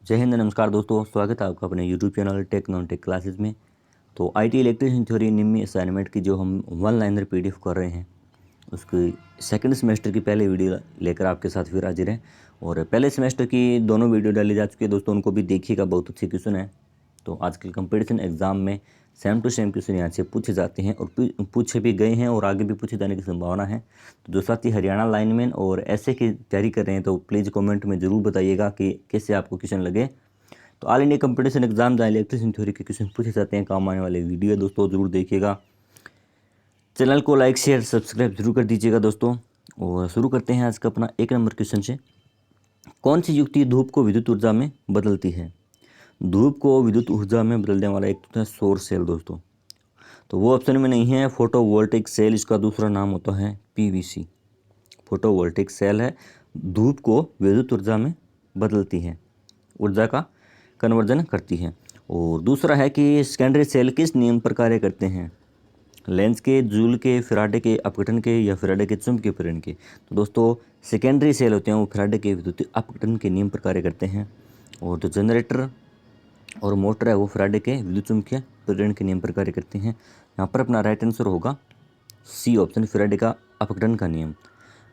जय हिंद, नमस्कार दोस्तों। स्वागत है आपका अपने YouTube channel tech non tech classes में। तो आईटी इलेक्ट्रिशियन थ्योरी निम्न असाइनमेंट की जो हम वन लाइनर पीडीएफ कर रहे हैं, उसकी सेकंड सेमेस्टर की पहले वीडियो लेकर आपके साथ फिर हाजिर हैं। और पहले सेमेस्टर की दोनों वीडियो डाली जा चुकी है दोस्तों, उनको भी देखिएगा, बहुत अच्छे क्वेश्चन है। तो आजकल कंपटीशन एग्जाम में सेम टू सेम क्वेश्चन यहाँ से पूछे जाते हैं और पूछे भी गए हैं और आगे भी पूछे जाने की संभावना है। तो जो साथी हरियाणा लाइनमैन और ऐसे की तैयारी कर रहे हैं तो प्लीज़ कमेंट में ज़रूर बताइएगा कि कैसे आपको क्वेश्चन लगे। तो ऑल इंडिया कंपटीशन एग्जाम जहाँ इलेक्ट्रिशियन थ्योरी के क्वेश्चन पूछे जाते हैं, काम आने वाले वीडियो है दोस्तों, ज़रूर देखिएगा। चैनल को लाइक शेयर सब्सक्राइब जरूर कर दीजिएगा दोस्तों। और शुरू करते हैं आज का अपना 1 नंबर क्वेश्चन से। कौन सी युक्ति धूप को विद्युत ऊर्जा में बदलती है? धूप को विद्युत ऊर्जा में बदलने वाला एक तो है सौर सेल दोस्तों। तो वो ऑप्शन में नहीं है फोटोवोल्टिक सेल, इसका दूसरा नाम होता है पीवीसी। फोटोवोल्टिक सेल है, धूप को विद्युत ऊर्जा में बदलती है, ऊर्जा का कन्वर्जन करती है। और दूसरा है कि सेकेंडरी सेल किस नियम पर कार्य करते हैं? लेंस के, जूल के, फैराडे के अपघटन के या फैराडे के चुंबकीय प्रेरण के? तो दोस्तों सेकेंडरी सेल होते हैं वो फैराडे के विद्युत अपघटन के नियम पर कार्य करते हैं। और जो जनरेटर और मोटर है वो फैराडे के विद्युत चुंबकीय प्रेरण के नियम पर कार्य करते हैं। यहाँ पर अपना राइट आंसर होगा सी ऑप्शन, फैराडे का अपघटन का नियम।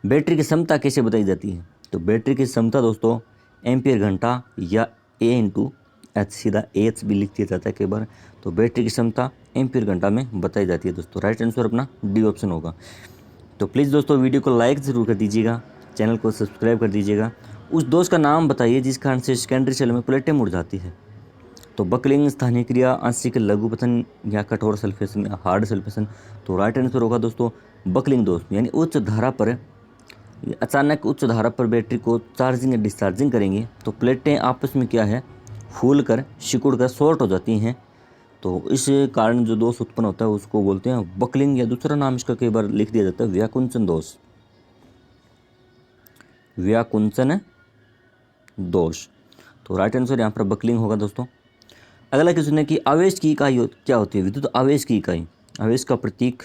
बैटरी की क्षमता कैसे बताई जाती है? तो बैटरी की क्षमता दोस्तों एम्पियर घंटा या ए इंटू एच, सीधा एच भी लिख दिया जाता है कई बार। तो बैटरी की क्षमता एम्पियर घंटा में बताई जाती है दोस्तों। राइट आंसर अपना डी ऑप्शन होगा। तो प्लीज़ दोस्तों वीडियो को लाइक ज़रूर कर दीजिएगा, चैनल को सब्सक्राइब कर दीजिएगा। उस दोष का नाम बताइए जिस कारण से सेकेंडरी सेल में प्लेटें मुड़ जाती है। तो बकलिंग, स्थानीय क्रिया, आंशिक लघुपतन या कठोर सल्फेशन या हार्ड सल्फेशन? तो राइट आंसर होगा दोस्तों बकलिंग दोष। यानी उच्च धारा पर, अचानक उच्च धारा पर बैटरी को चार्जिंग या डिस्चार्जिंग करेंगे तो प्लेटें आपस में क्या है, फूल कर सिकुड़ कर शॉर्ट हो जाती हैं। तो इस कारण जो दोष उत्पन्न होता है उसको बोलते हैं बकलिंग, या दूसरा नाम इसका कई बार लिख दिया जाता है व्याकुंचन दोष। व्याकुंचन दोष। तो राइट आंसर यहाँ पर बकलिंग होगा दोस्तों। अगला क्वेश्चन है कि आवेश की इकाई क्या होती है? विद्युत आवेश की इकाई, आवेश का प्रतीक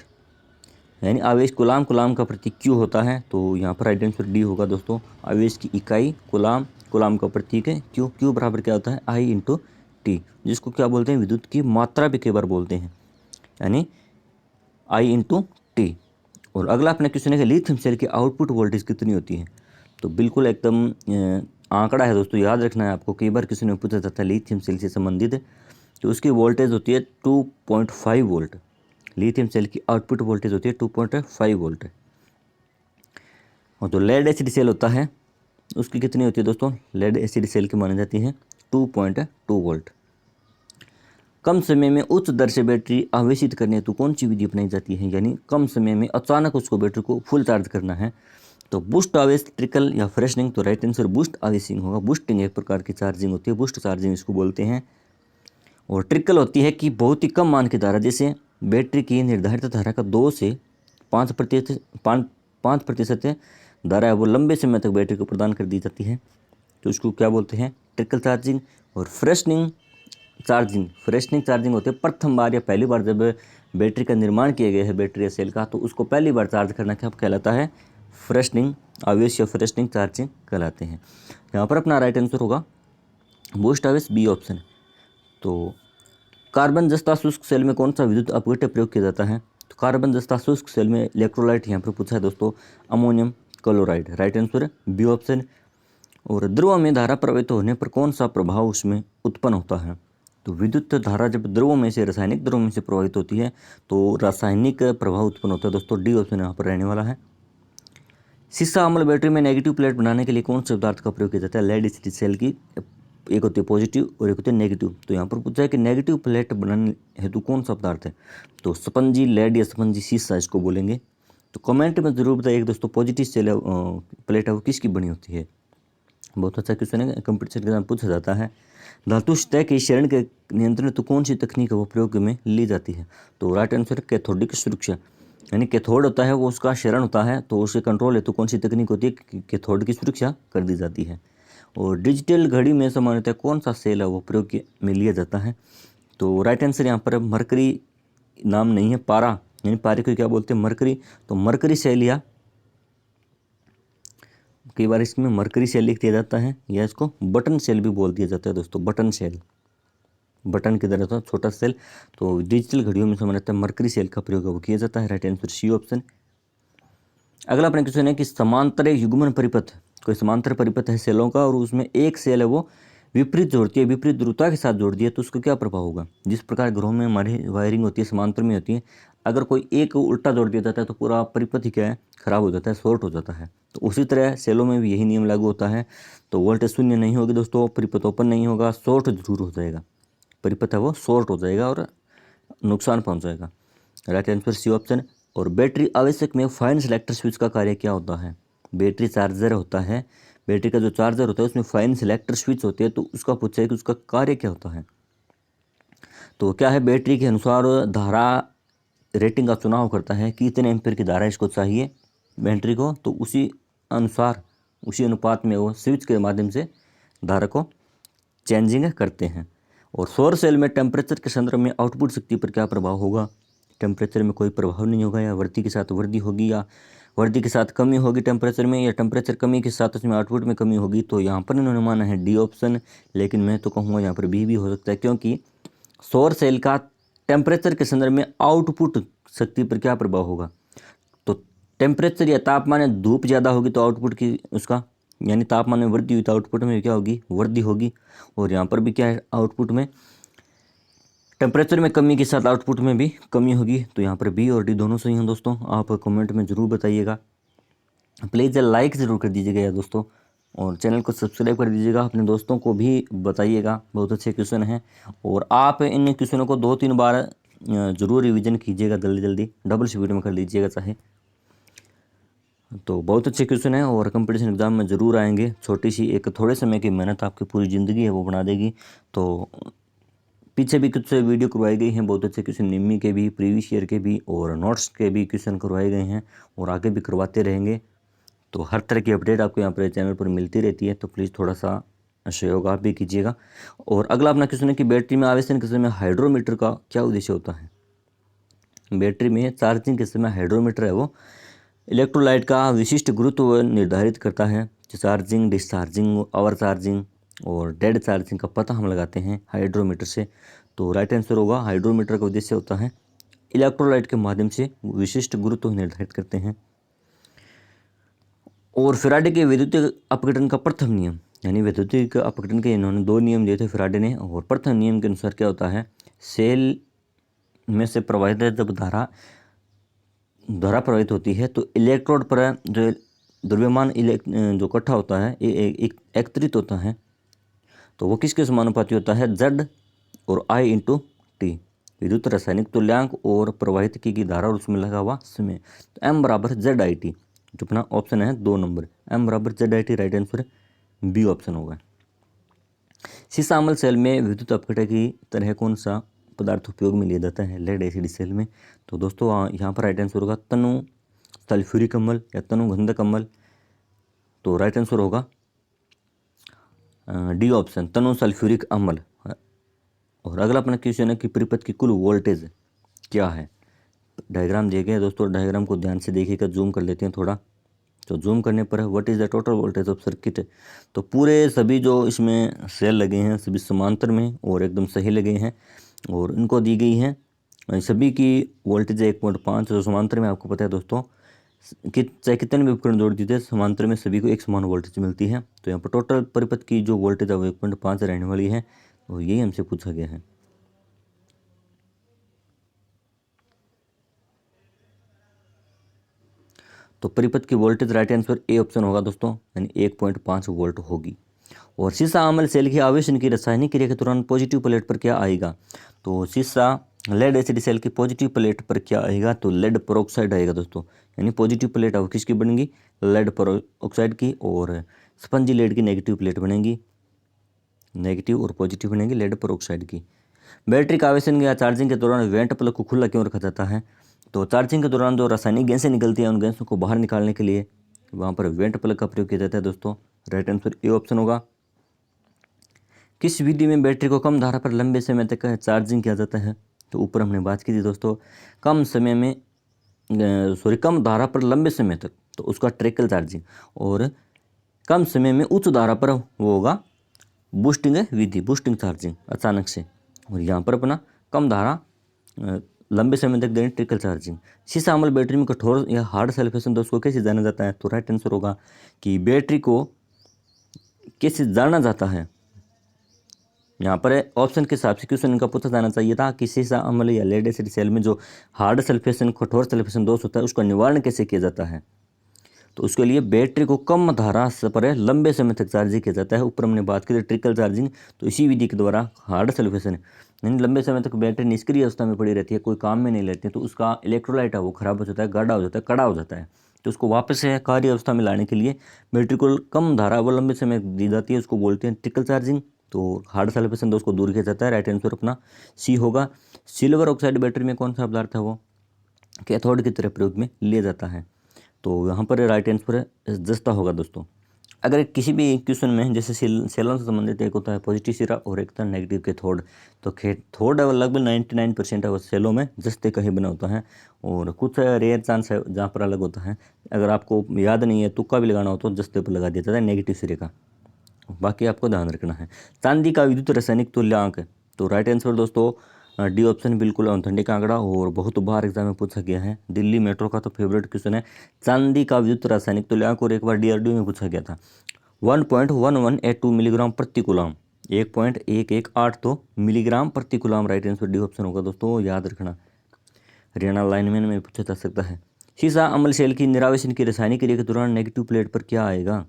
यानी आवेश कुलाम, कुलाम का प्रतीक क्यू होता है। तो यहाँ पर राइट आंसर डी होगा दोस्तों। आवेश की इकाई कुलाम, कुलाम का प्रतीक है क्यू। क्यू बराबर क्या होता है? आई इंटू टी, जिसको क्या बोलते हैं? विद्युत की मात्रा भी कई बार बोलते हैं, यानी आई इंटू टी। और अगला अपना क्वेश्चन है कि लिथियम सेल की आउटपुट वोल्टेज कितनी होती है? तो बिल्कुल एकदम आंकड़ा है दोस्तों, याद रखना है आपको। कई बार क्वेश्चन में पूछा जाता है लिथियम सेल से संबंधित। तो उसकी वोल्टेज होती है 2.5 वोल्ट। लिथियम सेल की आउटपुट वोल्टेज होती है 2.5 वोल्ट। और जो लेड एसिड सेल होता है उसकी कितनी होती है दोस्तों? लेड एसिड सेल की मानी जाती है 2.2 वोल्ट। कम समय में उच्च दर से बैटरी आवेशित करने हेतु कौन सी विधि अपनाई जाती है? यानी कम समय में अचानक उसको बैटरी को फुल चार्ज करना है तो बूस्ट आवेश, ट्रिकल या फ्रेशनिंग? तो राइट आंसर बूस्ट आवेशिंग होगा। बूस्टिंग एक प्रकार की चार्जिंग होती है, बूस्ट चार्जिंग इसको बोलते हैं। और ट्रिकल होती है कि बहुत ही कम मान की धारा, जैसे बैटरी की निर्धारित धारा का 2 से 5% धारा है वो लंबे समय तक बैटरी को प्रदान कर दी जाती है, तो उसको क्या बोलते हैं? Trickle charging. और फ्रेशनिंग चार्जिंग, फ्रेशनिंग चार्जिंग होते हैं प्रथम बार या पहली बार जब बैटरी का निर्माण किया गया है बैटरी या सेल का, तो उसको पहली बार चार्ज करना क्या कहलाता है? फ्रेशनिंग आवेश या फ्रेशनिंग चार्जिंग कहलाते हैं। यहाँ पर अपना राइट आंसर होगा बूस्ट आवेश, बी ऑप्शन। तो कार्बन जस्ता शुष्क सेल में कौन सा विद्युत अपघट्य प्रयोग किया जाता है? तो कार्बन जस्ता शुष्क सेल में इलेक्ट्रोलाइट यहाँ पर पूछा है दोस्तों, ammonium chloride. Right answer B option. और द्रव में धारा प्रवाहित होने पर कौन सा प्रभाव उसमें उत्पन्न होता है? तो विद्युत धारा जब द्रव में से, रासायनिक द्रव में से प्रवाहित होती है तो रासायनिक प्रभाव उत्पन्न होता है दोस्तों। डी ऑप्शन यहाँ पर रहने वाला है। सीसा अम्ल बैटरी में नेगेटिव प्लेट बनाने के लिए कौन से पदार्थ का प्रयोग किया जाता है? लेड एसिड सेल की एक होती है पॉजिटिव और एक होती है नेगेटिव। तो यहाँ पर पूछा है कि नेगेटिव प्लेट बनाने हेतु कौन सा पदार्थ है? तो स्पंजी लेड या स्पंजी सीसा इसको बोलेंगे। तो कमेंट में जरूर बताइए दोस्तों पॉजिटिव सेल प्लेट है वो किसकी बनी होती है? बहुत अच्छा क्वेश्चन है, कंपटीशन के एग्जाम पूछा जाता है। धातु सतह के क्षरण के नियंत्रण तो कौन सी तकनीक है वो प्रयोग में ली जाती है? तो राइट आंसर कैथोडिक सुरक्षा, यानी कैथोड होता है वो उसका क्षरण होता है तो उसे कंट्रोल हेतु कौन सी तकनीक होती है? कैथोड की सुरक्षा कर दी जाती है। और डिजिटल घड़ी में सामान्यतः कौन सा सेल है वो प्रयोग में लिया जाता है? तो राइट आंसर यहाँ पर मरकरी नाम नहीं है, पारा, यानी पारे को क्या बोलते हैं? मरकरी। तो मरकरी सेल या कई बार इसमें मरकरी सेल लिख दिया जाता है या इसको बटन सेल भी बोल दिया जाता है दोस्तों। बटन सेल, बटन की तरह था छोटा सेल। तो डिजिटल घड़ियों में समझ आता है मरकरी सेल का प्रयोग वो किया जाता है। Right answer C option. अगला अपने क्वेश्चन है कि समांतर युग्मन परिपथ, कोई समांतर परिपथ है सेलों का और उसमें एक सेल है वो विपरीत जोड़ती है, विपरीत ध्रुवता के साथ जोड़ दिया तो उसका क्या प्रभाव होगा। जिस प्रकार घरों में हमारी वायरिंग होती है समांतर में होती है, अगर कोई एक उल्टा जोड़ दिया जाता है तो पूरा परिपथ ही क्या है, खराब हो जाता है, शॉर्ट हो जाता है। तो उसी तरह सेलों में भी यही नियम लागू होता है। तो वोल्टेज शून्य नहीं होगी दोस्तों, परिपथ ओपन नहीं होगा, शॉर्ट जरूर हो जाएगा, परिपथ है वो शॉर्ट हो जाएगा और नुकसान पहुंचाएगा। Right answer C option. और बैटरी आवश्यक में फाइन सेलेक्टर स्विच का कार्य क्या होता है। बैटरी चार्जर होता है, बैटरी का जो चार्जर होता है उसमें फाइन सेलेक्टर स्विच होती है, तो उसका पूछा है कि उसका कार्य क्या होता है। तो क्या है, बैटरी के अनुसार धारा रेटिंग का चुनाव करता है कि इतने एम्पीयर की धारा इसको चाहिए बैटरी को, तो उसी अनुसार उसी अनुपात में वो स्विच के माध्यम से धारा को चेंजिंग करते हैं। और सौर सेल में टेम्परेचर के संदर्भ में आउटपुट शक्ति पर क्या प्रभाव होगा। टेम्परेचर में कोई प्रभाव नहीं होगा, या वृद्धि के साथ वृद्धि होगी या वृद्धि के साथ कमी होगी टेम्परेचर में, या टेम्परेचर कमी के साथ उसमें आउटपुट में कमी होगी। तो यहाँ पर इन्होंने माना है डी ऑप्शन, लेकिन मैं तो कहूँगा यहाँ पर बी भी हो सकता है, क्योंकि सौर सेल का टेम्परेचर के संदर्भ में आउटपुट शक्ति पर क्या प्रभाव होगा। तो टेम्परेचर या तापमान या धूप ज़्यादा होगी तो आउटपुट की उसका यानी तापमान में वृद्धि हुई तो आउटपुट में क्या होगी, वृद्धि होगी। और यहाँ पर भी क्या है, आउटपुट में टेम्परेचर में कमी के साथ आउटपुट में भी कमी होगी। तो यहाँ पर बी और डी दोनों सही हैं दोस्तों। आप कमेंट में ज़रूर बताइएगा, प्लीज़ लाइक ज़रूर कर दीजिएगा यार दोस्तों, और चैनल को सब्सक्राइब कर दीजिएगा, अपने दोस्तों को भी बताइएगा। बहुत अच्छे क्वेश्चन हैं और आप इन क्वेश्चनों को 2-3 बार ज़रूर रिवीजन कीजिएगा, जल्दी जल्दी डबल स्पीड में कर लीजिएगा चाहे। तो बहुत अच्छे क्वेश्चन हैं और कंपटीशन एग्जाम में ज़रूर आएंगे। छोटी सी एक थोड़े समय की मेहनत आपकी पूरी ज़िंदगी है वो बना देगी। तो पीछे भी कुछ वीडियो करवाई गई हैं, बहुत अच्छे क्वेश्चन निम्मी के भी, प्रीवियस ईयर के भी और नोट्स के भी क्वेश्चन करवाए गए हैं और आगे भी करवाते रहेंगे। तो हर तरह की अपडेट आपको यहाँ पर चैनल पर मिलती रहती है, तो प्लीज़ थोड़ा सा सहयोग आप भी कीजिएगा। और अगला अपना क्वेश्चन है कि बैटरी में आवेशन के समय हाइड्रोमीटर का क्या उद्देश्य होता है। बैटरी में चार्जिंग के समय हाइड्रोमीटर है वो इलेक्ट्रोलाइट का विशिष्ट गुरुत्व निर्धारित करता है। चार्जिंग, डिस्चार्जिंग, ओवर चार्जिंग और डेड चार्जिंग का पता हम लगाते हैं हाइड्रोमीटर से। तो राइट आंसर होगा, हाइड्रोमीटर का उद्देश्य होता है इलेक्ट्रोलाइट के माध्यम से विशिष्ट गुरुत्व निर्धारित करते हैं। और फैराडे के वैद्युतिक अपघटन का प्रथम नियम, यानी वैद्युतिक अपघटन के इन्होंने 2 नियम दिए थे फैराडे ने। और प्रथम नियम के अनुसार क्या होता है, सेल में से प्रवाहित जब धारा प्रवाहित होती है तो इलेक्ट्रोड पर जो द्रव्यमान जो इकट्ठा होता है एकत्रित होता है, तो वो किसके समानुपाती होता है, Z और I/T, विद्युत रासायनिक तुल्यांक और प्रवाहित की धारा और उसमें लगा हुआ समय। तो M बराबर ZIT, जो अपना ऑप्शन है 2 नंबर, M बराबर ZIT। Right answer B option होगा। सीसामल सेल में विद्युत अपघटन की तरह कौन सा पदार्थ उपयोग में लिया जाता है लेड एसिड सेल में। तो दोस्तों यहाँ पर राइट आंसर होगा तनु सल्फ्यूरिक अम्ल या तनु गंधक अम्ल। तो राइट आंसर होगा डी ऑप्शन, तनु सल्फ्यूरिक अम्ल। और अगला अपना क्वेश्चन है कि परिपथ की कुल वोल्टेज क्या है। डायग्राम दिए गए दोस्तों, डायग्राम को ध्यान से देखिएगा, जूम कर लेते हैं थोड़ा। तो जूम करने पर what is the total voltage of circuit. तो पूरे सभी जो इसमें सेल लगे हैं सभी समांतर में और एकदम सही लगे हैं और इनको दी गई है सभी की वोल्टेज 1.5। जो समांतर में आपको पता है दोस्तों कि चाहे कितने भी उपकरण जोड़ दीजिए समांतर में सभी को एक समान वोल्टेज मिलती है। तो यहाँ पर टोटल परिपथ की जो वोल्टेज है वो 1.5 रहने वाली है, और यही हमसे पूछा गया है। तो परिपथ की voltage right answer A option होगा दोस्तों, यानी 1.5 वोल्ट होगी। और सीसा अम्ल सेल की आवेशन की रासायनिक क्रिया के दौरान पॉजिटिव प्लेट पर क्या आएगा। तो सीसा लेड एसिड सेल की पॉजिटिव प्लेट पर क्या आएगा, तो लेड पेरोक्साइड आएगा दोस्तों। यानी पॉजिटिव प्लेट अब किसकी बनेगी, लेड पेरोक्साइड की, और स्पंजी लेड की नेगेटिव प्लेट बनेगी, नेगेटिव और पॉजिटिव बनेगी लेड पेरोक्साइड की। बैटरी का आवेशन या चार्जिंग के दौरान वेंट प्लग को खुला क्यों रखा जाता है। तो चार्जिंग के दौरान जो रासायनिक गैसें निकलती हैं उन गैसों को बाहर निकालने के लिए वहाँ पर वेंट प्लग का प्रयोग किया जाता है दोस्तों। राइट आंसर ए ऑप्शन होगा। किस विधि में बैटरी को कम धारा पर लंबे समय तक चार्जिंग किया जाता है। तो ऊपर हमने बात की थी दोस्तों, कम धारा पर लंबे समय तक, तो उसका ट्रिकल चार्जिंग। और कम समय में उच्च धारा पर वो होगा बूस्टिंग विधि, बूस्टिंग चार्जिंग अचानक से। और यहाँ पर अपना कम धारा लंबे समय तक देने ट्रिकल चार्जिंग। शीशा अम्ल बैटरी में कठोर या हार्ड सल्फेशन दोस्तों कैसे जाना जाता है? तो राइट आंसर होगा कि बैटरी को कैसे जाना जाता है। यहाँ पर ऑप्शन के हिसाब से क्वेश्चन इनका पूछा जाना चाहिए था कि शीशा अम्ल या लेड एसिड सेल में जो हार्ड सल्फेशन कठोर सल्फेशन दोष होता है उसका निवारण कैसे किया जाता है? तो उसके लिए बैटरी को कम धारा पर लंबे समय तक चार्ज किया जाता है। ऊपर हमने बात की थी ट्रिकल चार्जिंग, तो इसी विधि के द्वारा हार्ड सल्फेशन यानी लंबे समय तक बैटरी निष्क्रिय अवस्था में पड़ी रहती है, कोई काम में नहीं लेती है, तो उसका इलेक्ट्रोलाइट है वो खराब हो जाता है, गाढ़ा हो जाता है, कड़ा हो जाता है। तो उसको वापस से कार्य अवस्था में लाने के लिए बैटरी को कम धारा व लंबे समय दी जाती है, उसको बोलते हैं ट्रिकल चार्जिंग। तो हार्ड सल्फेशन दोष को दूर किया जाता है। राइट आंसर अपना सी होगा। सिल्वर ऑक्साइड बैटरी में कौन सा पदार्थ है? वो कैथोड की तरह प्रयोग में लिया जाता है। तो यहाँ पर राइट आंसर जस्ता होगा दोस्तों। अगर किसी भी क्वेश्चन में जैसे सेलों से संबंधित एक होता है पॉजिटिव सिरा और एक था नेगेटिव कैथोड, तो कैथोड लगभग 99% है सेलों में जस्ते का ही बना होता है, और कुछ रेयर चांस है जहाँ पर अलग होता है। अगर आपको याद नहीं है, तुक्का भी लगाना हो तो जस्ते पर लगा दिया जाता है नेगेटिव सिरे का, बाकी आपको ध्यान रखना है। चांदी का विद्युत रासायनिक तुल्यांक, तो राइट आंसर दोस्तों डी ऑप्शन बिल्कुल ऑथेंटिक आंकड़ा, और बहुत बार एग्जाम में पूछा गया है। दिल्ली मेट्रो का तो फेवरेट क्वेश्चन है चांदी का विद्युत रासायनिक तुल्यांक, और एक बार DRDO में पूछा गया था 1.1182 मिलीग्राम प्रति कूलम, 1.1182 मिलीग्राम प्रति coulomb. Right answer D option होगा दोस्तों, याद रखना। हरियाणा लाइनमैन में पूछा जा सकता है। शीशा अम्ल सेल की निरावेशन की रासायनिक क्रिया के दौरान नेगेटिव प्लेट पर क्या आएगा?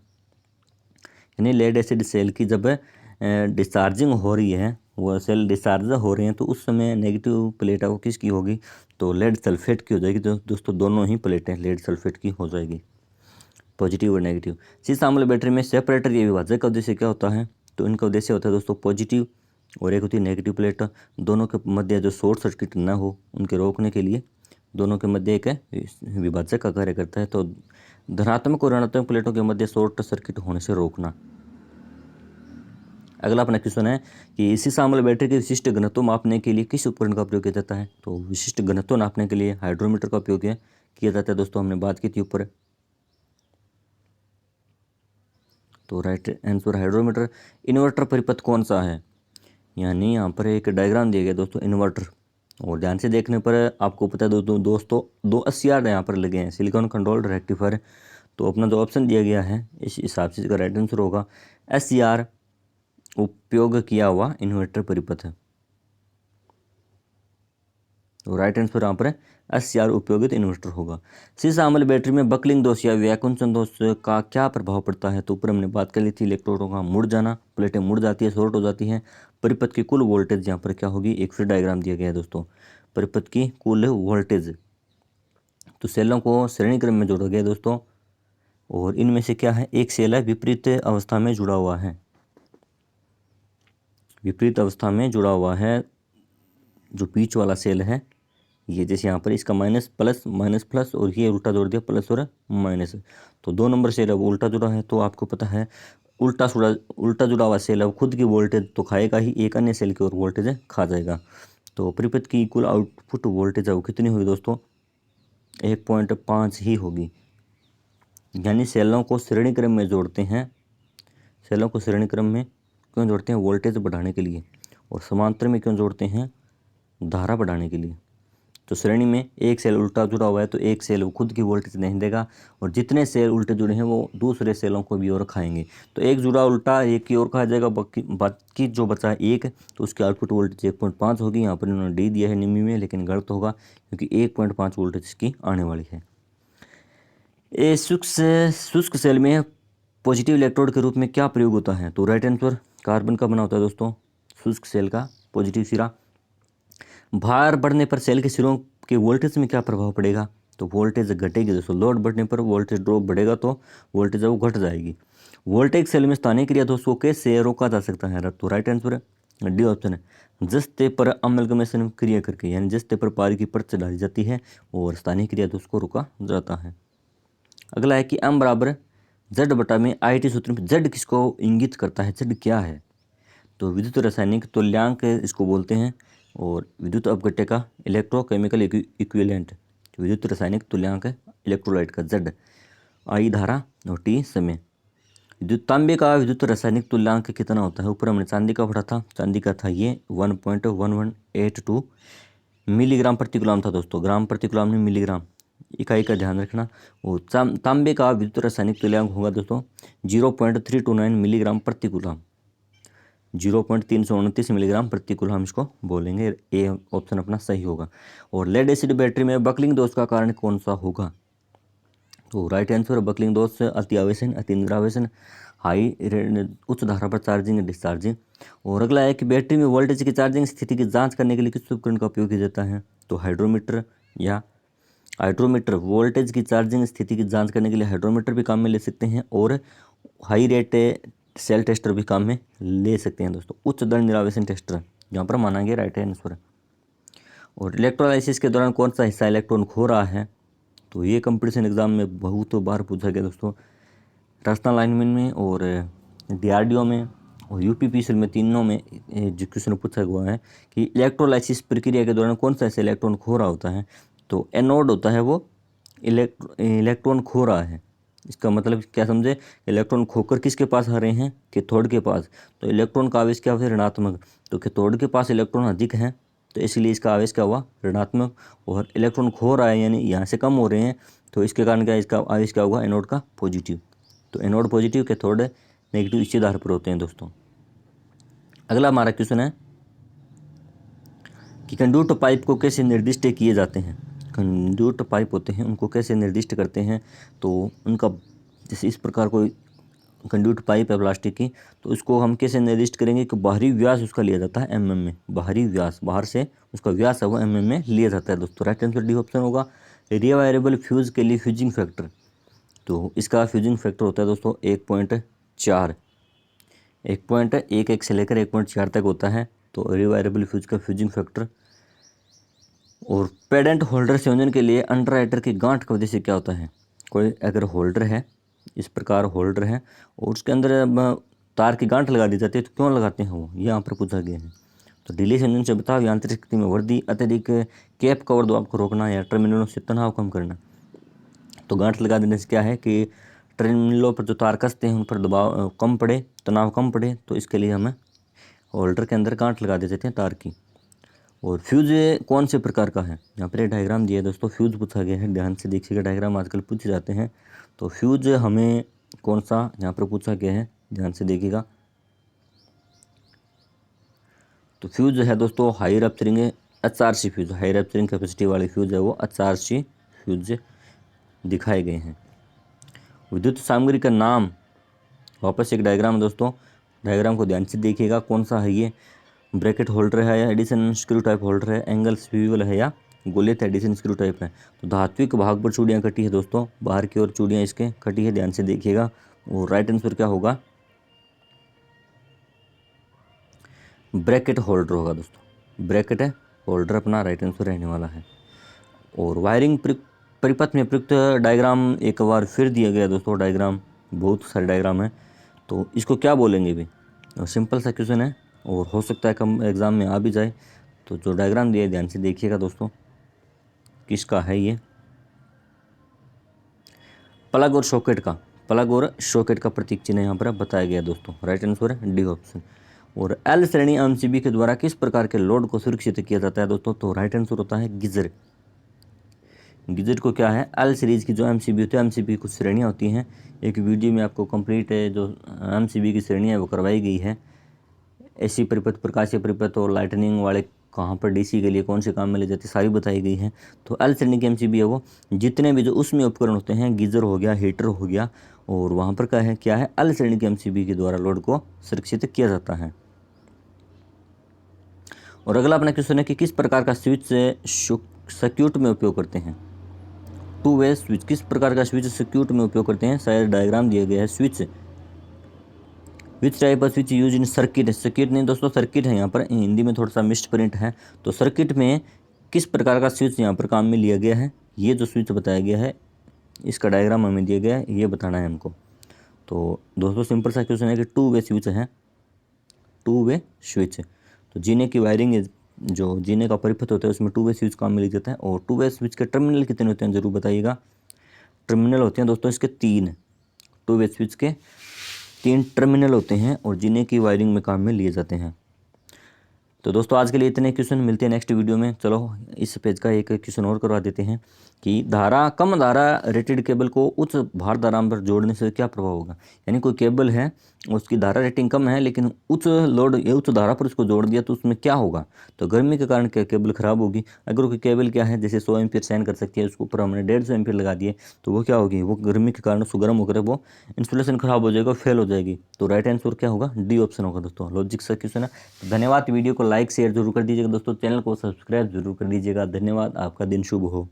यानी लेड एसिड सेल की जब डिस्चार्जिंग हो रही है, वो सेल डिस्चार्ज हो रहे हैं, तो उस समय नेगेटिव प्लेट है वो किसकी होगी? तो लेड सल्फेट की हो जाएगी। तो दोस्तों दोनों ही प्लेटें लेड सल्फेट की हो जाएगी, पॉजिटिव और नेगेटिव। शीशा अम्ल बैटरी में सेपरेटर या विभाजक का उद्देश्य क्या होता है? तो इनका उद्देश्य होता है दोस्तों पॉजिटिव और एक होती है नेगेटिव प्लेट, दोनों के मध्य जो शॉर्ट सर्किट न हो उनके रोकने के लिए दोनों के मध्य एक विभाजक का कार्य करता है। तो धनात्मक और ऋणात्मक प्लेटों के मध्य शॉर्ट सर्किट होने से रोकना। अगला अपना क्वेश्चन है कि शीशा अम्ल बैटरी के विशिष्ट घनत्व मापने के लिए किस उपकरण का प्रयोग किया जाता है? तो विशिष्ट घनत्व नापने के लिए हाइड्रोमीटर का उपयोग किया जाता है दोस्तों, हमने बात की थी ऊपर। तो राइट आंसर हाइड्रोमीटर। इन्वर्टर परिपथ कौन सा है? यानी यहाँ पर एक डायग्राम दिया गया दोस्तों इन्वर्टर, और ध्यान से देखने पर आपको पता है दोस्तों दो SCR यहाँ पर लगे हैं, सिलिकॉन कंट्रोल्ड रेक्टिफायर। तो अपना जो ऑप्शन दिया गया है इस हिसाब से इसका राइट आंसर होगा SCR उपयोग किया हुआ इन्वर्टर परिपथ है। तो राइट आंसर यहाँ पर SCR उपयोगित इन्वर्टर होगा। शीशा अम्ल बैटरी में बकलिंग दोष या व्याकुंचन दोष का क्या प्रभाव पड़ता है? तो ऊपर हमने बात कर ली थी इलेक्ट्रोडों का मुड़ जाना, प्लेटें मुड़ जाती है, शॉर्ट हो जाती हैं। परिपथ की कुल वोल्टेज यहाँ पर क्या होगी? एक फिर डायग्राम दिया गया है दोस्तों, परिपथ की कुल वोल्टेज। तो सेलों को श्रेणी क्रम में जोड़ा गया है दोस्तों, और इनमें से क्या है? एक सेल है विपरीत अवस्था में जुड़ा हुआ है, विपरीत अवस्था में जुड़ा हुआ है जो बीच वाला सेल है ये, जैसे यहाँ पर इसका माइनस प्लस और ये उल्टा जोड़ दिया प्लस और माइनस, तो 2 नंबर सेल है वो उल्टा जुड़ा है। तो आपको पता है उल्टा जुड़ा हुआ सेल है वो खुद की वोल्टेज तो खाएगा ही, एक अन्य सेल की और वोल्टेज खा जाएगा। तो परिपथ की कुल आउटपुट वोल्टेज है वो कितनी होगी दोस्तों? 1.5 ही होगी। यानी सेलों को श्रेणी क्रम में जोड़ते हैं, सेलों को श्रेणी क्रम में क्यों जोड़ते हैं? वोल्टेज बढ़ाने के लिए, और समांतर में क्यों जोड़ते हैं? धारा बढ़ाने के लिए। तो श्रेणी में एक सेल उल्टा जुड़ा हुआ है तो एक सेल वो खुद की वोल्टेज नहीं देगा, और जितने सेल उल्टे जुड़े हैं वो दूसरे सेलों को भी और खाएंगे। तो एक जुड़ा उल्टा एक की ओर खा जाएगा, बाकी जो बचा है एक, तो उसकी आउटपुट वोल्टेज 1.5 होगी। यहाँ पर इन्होंने डी दिया है निम्मी में, लेकिन गलत होगा क्योंकि 1.5 वोल्टेज इसकी आने वाली है। ए शुष्क सेल में पॉजिटिव इलेक्ट्रोड के रूप में क्या प्रयोग होता है? तो राइट आंसर कार्बन का बना होता है दोस्तों शुष्क सेल का पॉजिटिव सिरा। भार बढ़ने पर सेल के सिरों के वोल्टेज में क्या प्रभाव पड़ेगा? तो वोल्टेज घटेगी दोस्तों, लोड बढ़ने पर वोल्टेज ड्रॉप बढ़ेगा तो वोल्टेज वो घट जाएगी। वोल्टेज सेल में स्थानीय क्रिया दोषों कैसे रोका जा सकता है? तो राइट आंसर डी ऑप्शन है जस्ते पर अमलगमेशन क्रिया करके, यानी जस्ते पर पारी की परत डाली जाती है और स्थानीय क्रिया दोष को रोका जाता है। अगला है कि M बराबर Z बटा में IIT सूत्र में Z किसको इंगित करता है? Z क्या है? तो विद्युत रासायनिक तुल्यांक इसको बोलते हैं, और विद्युत अपघट्य का इलेक्ट्रोकेमिकल इक्विवेलेंट, विद्युत रासायनिक तुल्यांक इलेक्ट्रोलाइट का Z, I धारा और T समय। विद्युत तांबे का विद्युत रासायनिक तुल्यांक कितना होता है? ऊपर हमने चांदी का पढ़ा था, चांदी का था ये 1.1182 मिलीग्राम प्रति कूलम था दोस्तों, ग्राम प्रति कूलम नहीं मिलीग्राम, इकाई का ध्यान रखना। और तांबे का विद्युत रासायनिक तुल्यांक होगा दोस्तों 0.329 मिलीग्राम प्रति कूलम, 0.329 मिलीग्राम प्रति कूलम हम इसको बोलेंगे, ए ऑप्शन अपना सही होगा। और लेड एसिड बैटरी में बकलिंग दोष का कारण कौन सा होगा? तो राइट आंसर बकलिंग दोष अति आवेशन, अति निरावेशन, हाई उच्च धारा पर चार्जिंग डिस्चार्जिंग। और अगला है कि बैटरी में वोल्टेज की चार्जिंग स्थिति की जांच करने के लिए किस उपकरण का उपयोग किया जाता है? तो हाइड्रोमीटर या हाइड्रोमीटर, वोल्टेज की चार्जिंग स्थिति की जांच करने के लिए हाइड्रोमीटर भी काम में ले सकते हैं और हाई रेट सेल टेस्टर भी काम में ले सकते हैं दोस्तों। उच्च दर निरावेशन टेस्टर यहाँ पर माना गया राइट आंसर। और इलेक्ट्रोलाइसिस के दौरान कौन सा हिस्सा इलेक्ट्रॉन खो रहा है? तो ये कंपटीशन एग्जाम में बहुत बार पूछा गया दोस्तों, राजस्थान लाइनमैन में और DRDO में और UPPCL में, तीनों में जो क्वेश्चन पूछा हुआ है कि इलेक्ट्रोलाइसिस प्रक्रिया के दौरान कौन सा ऐसे इलेक्ट्रॉन खो रहा होता है? तो एनोड होता है वो इलेक्ट्रॉन खो रहा है। इसका मतलब क्या समझे? इलेक्ट्रॉन खोकर किसके पास आ रहे हैं? कैथोड के पास। तो इलेक्ट्रॉन का आवेश क्या हुआ? ऋणात्मक। तो कैथोड के पास इलेक्ट्रॉन अधिक है तो इसलिए इसका आवेश क्या हुआ? ऋणात्मक। और इलेक्ट्रॉन खो रहा है यानी यहाँ से कम हो रहे हैं तो इसके कारण क्या, इसका आवेश क्या होगा? एनोड का पॉजिटिव। तो एनोड पॉजिटिव, कैथोड नेगेटिव इसी आधार पर होते हैं दोस्तों। अगला हमारा क्वेश्चन है कि कंडक्ट पाइप को कैसे निर्दिष्ट किए जाते हैं? कंडक्ट पाइप होते हैं उनको कैसे निर्दिष्ट करते हैं? तो उनका जैसे इस प्रकार कोई कंडक्ट पाइप है प्लास्टिक की, तो इसको हम कैसे निर्दिष्ट करेंगे कि बाहरी व्यास उसका लिया जाता है mm में। बाहरी व्यास, बाहर से उसका व्यास है वो mm में लिया जाता है दोस्तों। राइट आंसर डी ऑप्शन होगा। रिवायरेबल फ्यूज के लिए फ्यूजिंग फैक्टर, तो इसका फ्यूजिंग फैक्टर होता है दोस्तों 1.4, 1.11 से लेकर 1.4 तक होता है तो रिवायरेबल फ्यूज का फ्यूजिंग फैक्टर। और पेडेंट होल्डर संयोजन के लिए अंडरराइटर की गांठ का उद्देश्य क्या होता है? कोई अगर होल्डर है, इस प्रकार होल्डर है और उसके अंदर तार की गांठ लगा दी जाती है तो क्यों लगाते हैं वो, ये यहाँ पर पूछा गया है। तो ढीली संयोजन से बताओ, यांत्रिक शक्ति में वृद्धि, अत्यधिक कैप कवर दबाव को रोकना या टर्मिनलों से तनाव कम करना। तो गांठ लगा देने से क्या है कि टर्मिनलों पर जो तार कसते हैं उन पर दबाव कम पड़े, तनाव कम पड़े, तो इसके लिए हमें होल्डर के अंदर गांठ लगा देते हैं तार की। और फ्यूज कौन से प्रकार का है? यहाँ पर एक डायग्राम दिया है दोस्तों, फ्यूज पूछा गया है, ध्यान से देखिएगा, डायग्राम आजकल पूछे जाते हैं। तो फ्यूज हमें कौन सा यहाँ पर पूछा गया है, ध्यान से देखिएगा। तो फ्यूज है दोस्तों high rupturing HRC fuse, high rupturing capacity वाले फ्यूज है वो HRC फ्यूज दिखाए गए हैं। विद्युत सामग्री का नाम, वापस एक डायग्राम है दोस्तों, डायग्राम को ध्यान से देखिएगा, कौन सा है ये? ब्रैकेट होल्डर है या एडिशन स्क्रू टाइप होल्डर है, एंगल स्वीवल है या गोलियत एडिशन स्क्रू टाइप है। तो धात्विक भाग पर चूड़ियाँ कटी है दोस्तों, बाहर की ओर चूड़ियाँ इसके कटी है, ध्यान से देखिएगा। और राइट आंसर क्या होगा? ब्रैकेट होल्डर होगा दोस्तों, ब्रैकेट है होल्डर अपना राइट आंसर रहने वाला है। और वायरिंग परिपथ में प्रयुक्त डायग्राम एक बार फिर दिया गया दोस्तों, डायग्राम बहुत सारे डायग्राम है, तो इसको क्या बोलेंगे भी? और सिंपल सा क्वेश्चन है और हो सकता है कम एग्जाम में आ भी जाए। तो जो डायग्राम दिया है ध्यान से देखिएगा दोस्तों, किसका है ये? प्लग और सॉकेट का, प्लग और सॉकेट का प्रतीक चिन्ह यहाँ पर बताया गया दोस्तों। राइट आंसर है डी ऑप्शन। और एल श्रेणी एमसीबी के द्वारा किस प्रकार के लोड को सुरक्षित किया जाता है दोस्तों? तो राइट आंसर होता है गीजर। गीजर को क्या है? एल सीरीज की जो एमसीबी होती है, एमसीबी कुछ श्रेणियाँ होती हैं, एक वीडियो में आपको कंप्लीट जो एमसीबी की श्रेणियाँ वो करवाई गई है। एसी परिपथ, प्रकाशीय परिपथ और लाइटनिंग वाले कहाँ पर डीसी के लिए कौन से काम में ले जाते, सारी बताई गई है। तो एल श्रेणी की एमसीबी है वो जितने भी जो उसमें उपकरण होते हैं, गीजर हो गया, हीटर हो गया, और वहाँ पर क्या है एल श्रेणी की एमसीबी के द्वारा लोड को सुरक्षित किया जाता है। और अगला अपना क्वेश्चन है कि किस प्रकार का स्विच सर्क्यूट में उपयोग करते हैं? टू वे स्विच, किस प्रकार का स्विच सर्क्यूट में उपयोग करते हैं? शायद डायग्राम दिया गया है। Switch, which type off switch use in circuit, circuit नहीं दोस्तों, सर्किट है यहाँ पर, हिंदी में थोड़ा सा मिस्ड प्रिंट है। तो सर्किट में किस प्रकार का स्विच यहाँ पर काम में लिया गया है? ये जो स्विच बताया गया है इसका डायग्राम हमें दिया गया है, ये बताना है हमको। तो दोस्तों सिंपल सा क्वेश्चन है कि टू वे स्विच है, टू वे स्विच। तो जीने की वायरिंग, जो जीने का परिपथ होता है उसमें टू वे स्विच काम में लिया जाता है। और टू वे स्विच के टर्मिनल कितने होते हैं जरूर बताइएगा। टर्मिनल होते हैं दोस्तों इसके 3, टू वे स्विच के 3 टर्मिनल होते हैं और जिन्हें की वायरिंग में काम में लिए जाते हैं। तो दोस्तों आज के लिए इतने क्वेश्चन, मिलते हैं नेक्स्ट वीडियो में। चलो इस पेज का एक क्वेश्चन और करवा देते हैं कि कम धारा रेटेड केबल को उच्च भार धारा पर जोड़ने से क्या प्रभाव होगा। यानी कोई केबल है, उसकी धारा रेटिंग कम है, लेकिन उच्च लोड या उच्च धारा पर उसको जोड़ दिया तो उसमें क्या होगा। तो गर्मी के कारण क्या केबल खराब होगी। अगर कोई केबल क्या है जैसे 100 एम्पीयर सहन कर सकती है, उसके ऊपर हमने 150 एम्पीयर लगा दिए तो वो क्या होगी, वो गर्मी के कारण उसको गर्म होकर वो इंसुलेशन खराब हो जाएगा, फेल हो जाएगी। तो राइट आंसर क्या होगा, डी ऑप्शन होगा दोस्तों। लॉजिक सा क्वेश्चन है। धन्यवाद। वीडियो को लाइक शेयर जरूर कर दीजिएगा दोस्तों, चैनल को सब्सक्राइब जरूर कर दीजिएगा। धन्यवाद। आपका दिन शुभ हो।